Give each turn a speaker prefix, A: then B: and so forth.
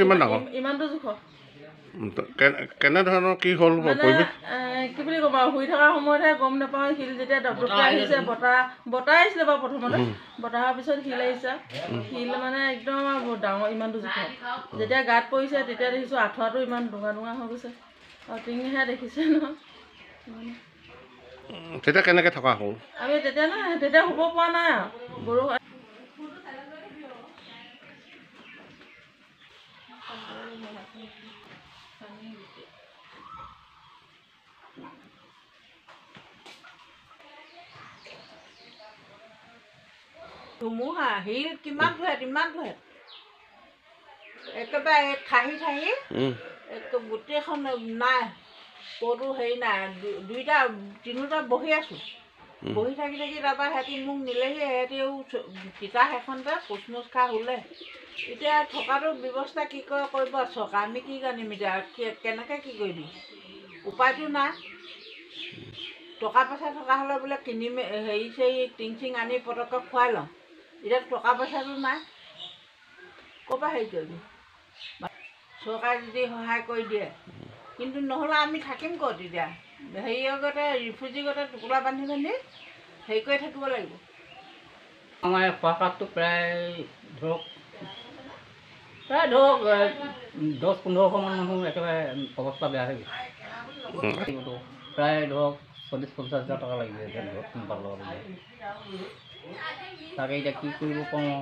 A: কিমান ডাঙৰ
B: ইমানটো জোখ
A: কেনেধৰণৰ কি হ'ল
B: মানে কি বুলি ক'ম আৰু শুই থকাৰ সময়তহে গম নাপাওঁ শিল যেতিয়া দপদপকৈ আহিছে বতাহ আহিছিলে বাৰু প্ৰথমতে বতাহৰ পিছত শিল আহিছে শিল মানে একদম বহুত ডাঙৰ ইমানটো জোখ যেতিয়া গাত পৰিছে তেতিয়া দেখিছোঁ আঁঠুৱাটো ইমান ডুঙা ডুঙা হৈ গৈছে আৰু টিঙিহে দেখিছে নহয়
A: তেতিয়া কেনেকৈ থকা হ'ল
B: আমি তেতিয়া শুব পৰা নাই আৰু বৰষুণ
C: ধুমুহা শিল কিমান ধুৱে একেবাৰে ঠাহি গোটেইখন নাই ক'তো হেৰি নাই তিনিওটা বহি আছোঁ বহি থাকি তাৰপৰা সিহঁতি মোক নিলেহি সিহঁতিও তিতা সেইখনতে কোচমোচ খাই শুলে এতিয়া থকাটো ব্যৱস্থা কি কৰে কৰিব চৰকাৰ আমি কি জানিম এতিয়া কেনেকৈ কি কৰিবি উপায়টো নাই টকা পইচা থকা হ'লে বোলে কিনি হেৰি চেৰি টিং চিং আনি পটককৈ খুৱাই লওঁ এতিয়া টকা পইচাটো নাই ক'ৰ পৰা হেৰি কৰিবি চৰকাৰে যদি সহায় কৰি দিয়ে কিন্তু নহ'লে আমি থাকিম ক'ত এতিয়া হেৰি আগতে ৰিফিউজি গতে টুকুৰা বান্ধি হেৰি কৰি থাকিব লাগিব
D: আমাৰ খোৱাপাতটো প্ৰায় ধৰক 10-15মান মানুহ একেবাৰে অৱস্থা বেয়া হৈ গৈছে প্ৰায় ধৰক 40-50 হাজাৰ টকা লাগিব এতিয়া ধৰক তাকে এতিয়া কি কৰিব পাৰোঁ